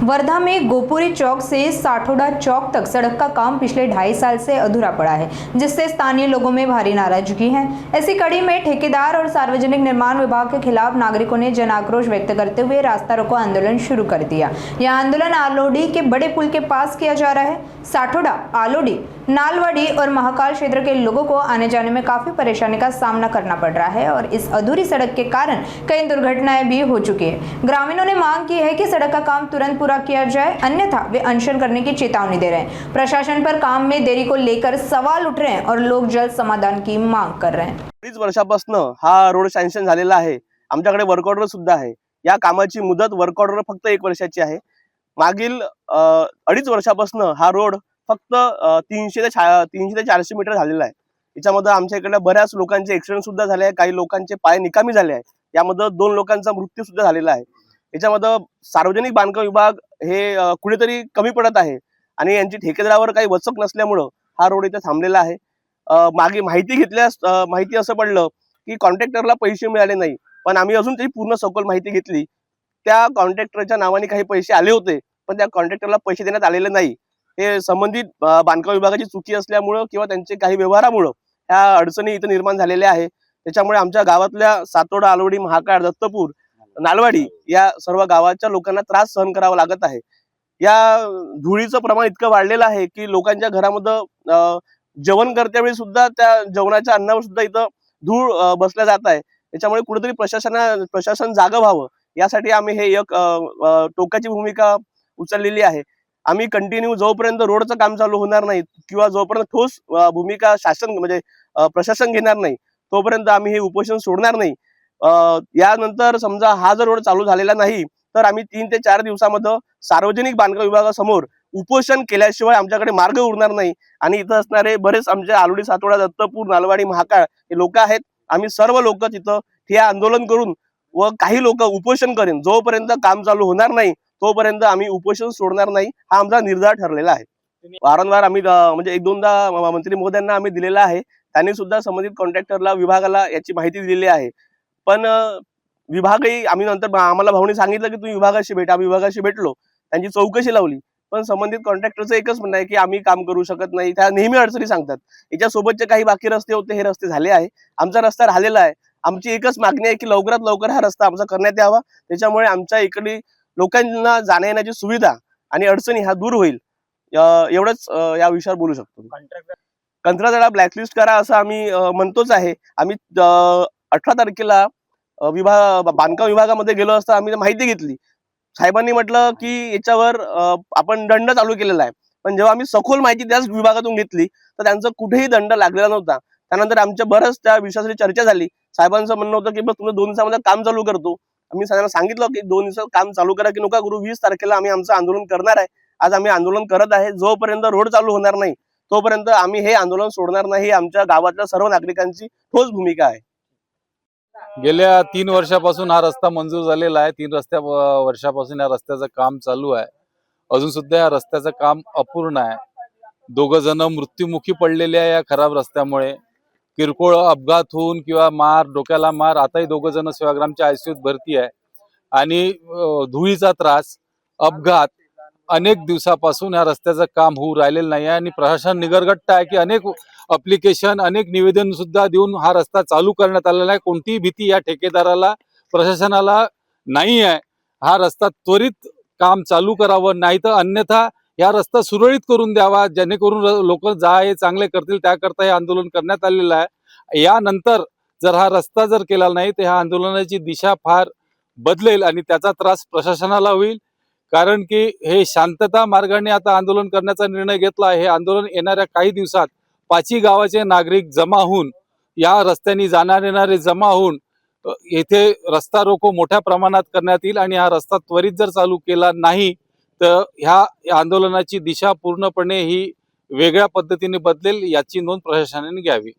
वर्धा में गोपुरी चौक से साठोड़ा चौक तक सड़क का काम पिछले 2.5 साल से अधूरा पड़ा है, जिससे स्थानीय लोगों में भारी नाराजगी है। ऐसी कड़ी में ठेकेदार और सार्वजनिक निर्माण विभाग के खिलाफ नागरिकों ने जन आक्रोश व्यक्त करते हुए रास्ता रोको आंदोलन शुरू कर दिया। यह आंदोलन आलोडी के बड़े पुल के पास किया जा रहा है। साठोड़ा, आलोडी, नालवाड़ी और महाकाल क्षेत्र के लोगों को आने जाने में काफी परेशानी का सामना करना पड़ रहा है और इस अधूरी सड़क के कारण कई दुर्घटनाएं भी हो चुकी है। ग्रामीणों ने मांग की है कि सड़क का काम तुरंत पूरा किया जाए, अन्यथा वे अनशन करने की चेतावनी दे रहे हैं। प्रशासन पर काम में देरी को लेकर सवाल उठ रहे हैं और लोग जल्द समाधान की मांग कर रहे हैं। 30 वर्षापासून हा रोड सँक्शन झालेला आहे। आमच्याकडे वर्क ऑर्डर सुद्धा आहे। या कामाची मुदत वर्क ऑर्डर फक्त 1 वर्षाची आहे। मागील 2.5 वर्षापासून हा रोड फक्त 300 ते 400 मीटर झालेला आहे। याच्यामध्ये आमच्या इकडल्या बऱ्याच लोकांचे ऍक्सिडेंट सुद्धा झाले आहे, काही लोकांचे पाय निकामी झाले आहे। यामध्ये 2 लोकांचा मृत्यू सुद्धा झालेला आहे। याच्यामध्ये सार्वजनिक बांधकाम विभाग हे कुठेतरी कमी पडत आहे आणि यांची ठेकेदारावर काही वचक नसल्यामुळे हा रोड इथे थांबलेला आहे। मागे माहिती असं पडलं की कॉन्ट्रॅक्टरला पैसे मिळाले नाही, पण आम्ही अजून तरी पूर्ण सखोल माहिती घेतली। त्या कॉन्ट्रॅक्टरच्या नावाने काही पैसे आले होते, पण त्या कॉन्ट्रॅक्टरला पैसे देण्यात आलेले नाही। हे संबंधित बांधकाम विभागाची चुकी असल्यामुळे किंवा त्यांचे काही व्यवहारामुळे ह्या अडचणी इथे निर्माण झालेल्या आहे। त्याच्यामुळे आमच्या गावातल्या सातोडा, आलोडी, महाकाळ, दत्तपूर, नालवाडी या सर्व गावाच्या लोकांना त्रास सहन करावा लागत आहे। या धुळीचं प्रमाण इतकं वाढलेलं आहे की लोकांच्या घरामध्ये जेवण करत्या वेळी सुद्धा त्या जेवणाच्या अन्नावर सुद्धा इथं धूळ बसल्या जात आहे। त्याच्यामुळे कुठेतरी प्रशासन जागं व्हावं यासाठी आम्ही हे एक टोकाची भूमिका उचललेली आहे। आम्ही कंटिन्यू जोपर्यंत रोडचं काम चालू होणार नाही किंवा जोपर्यंत ठोस भूमिका शासन म्हणजे प्रशासन घेणार नाही तोपर्यंत आम्ही हे उपोषण सोडणार नाही। यानंतर समजा हा जर रोड चालू झालेला नाही तर आम्ही 3 ते 4 दिवसामध्ये सार्वजनिक बांधकाम विभागासमोर उपोषण केल्याशिवाय आमच्याकडे मार्ग उरणार नाही। आणि इथं असणारे बरेच आमचे आलोडी, सातोडा, दत्तपूर, नालवाडी, महाकाळ हे लोक आहेत। आम्ही सर्व लोक तिथं हे आंदोलन करून व काही लोक उपोषण करेन, जोपर्यंत काम चालू होणार नाही तोपर्यंत आम्ही उपोषण सोडणार नाही, हा आमचा निर्धार ठरलेला आहे। वारंवार आम्ही म्हणजे 1-2दा मंत्री महोदयांना आम्ही दिलेला आहे। त्यांनी सुद्धा संबंधित कॉन्ट्रॅक्टरला, विभागाला याची माहिती दिलेली आहे। पण विभागही आम्ही नंतर आम्हाला भाऊनी सांगितलं की तुम्ही विभागाशी भेटा। आम्ही विभागाशी भेटलो, त्यांची चौकशी लावली, पण संबंधित कॉन्ट्रॅक्टरचं एकच म्हणणं आहे की आम्ही काम करू शकत नाही। त्या नेहमी अडचणी सांगतात। याच्यासोबतचे काही बाकी रस्ते होते, हे रस्ते झाले आहे। आमचा रस्ता राहिलेला आहे। आमची एकच मागणी आहे की लवकरात लवकर हा रस्ता आमचा करण्यात यावा, त्याच्यामुळे आमच्या इकडे लोकांना जाण्या येण्याची सुविधा आणि अडचणी ह्या दूर होईल। एवढंच या विषयावर बोलू शकतो। कंत्राटदाराला ब्लॅकलिस्ट करा असं आम्ही म्हणतोच आहे। आम्ही 18 तारखेला बांधकाम विभागामध्ये गेलो असता आम्ही माहिती घेतली। साहेबांनी म्हटलं की याच्यावर आपण दंड चालू केलेला आहे, पण जेव्हा आम्ही सखोल माहिती त्याच विभागातून घेतली तर त्यांचा कुठेही दंड लागलेला नव्हता। त्यानंतर आमच्या बरंच त्या विषयासाठी चर्चा झाली। साहेबांचं म्हणणं होतं की बस तुम्ही 2 दिवसामध्ये काम चालू करतो। आम्ही सगळ्यांना सांगितलं की 2 दिवसात काम चालू करा की नका करू, 20 तारखेला आम्ही आमचं आंदोलन करणार आहे। आज आम्ही आंदोलन करत आहे। जोपर्यंत रोड चालू होणार नाही तोपर्यंत आम्ही हे आंदोलन सोडणार नाही। आमच्या गावातल्या सर्व नागरिकांची ठोस भूमिका आहे। गेल्या 3 वर्षापासून हा रस्ता मंजूर झालेला आहे। 3 वर्षापासून या रस्त्याचं काम चालू आहे। अजून सुद्धा या रस्त्याचं काम अपूर्ण आहे। 2 जण मृत्युमुखी पडलेले आहे या खराब रस्त्यामुळे। किरकोळ अपघात होऊन किंवा मार, डोक्याला मार, आताही 2 जण सेवाग्रामच्या आयसीयूत भरती आहे। आणि धुळीचा त्रास, अपघात अनेक दिवसापासून या रस्त्याचं काम होऊ राहिलेलं नाही आहे। आणि प्रशासन निगरगट्ट आहे की अनेक अप्लिकेशन, अनेक निवेदन सुद्धा देऊन हा रस्ता चालू करण्यात आलेला आहे। कोणतीही भीती या ठेकेदाराला, प्रशासनाला नाही आहे। हा रस्ता त्वरित काम चालू करावं, नाही तर अन्यथा या रस्ता सुरळीत करून द्यावा, जेणेकरून लोक हे चांगले करतील त्याकरता हे आंदोलन करण्यात आलेलं आहे। यानंतर जर हा रस्ता जर केला नाही तर ह्या आंदोलनाची दिशा फार बदलेल आणि त्याचा त्रास प्रशासनाला होईल। कारण की हे शांतता मार्गाने आता आंदोलन करण्याचा निर्णय घेतला आहे। हे आंदोलन येणाऱ्या काही दिवसात 5ही गावाचे नागरिक जमा होऊन, या रस्त्याने जाणार येणारे जमा होऊन येथे रस्ता रोको मोठ्या प्रमाणात करण्यात येईल। आणि हा रस्ता त्वरित जर चालू केला नाही तर ह्या आंदोलनाची दिशा पूर्णपणे ही वेगळ्या पद्धतीने बदलेल, याची नोंद प्रशासनाने घ्यावी।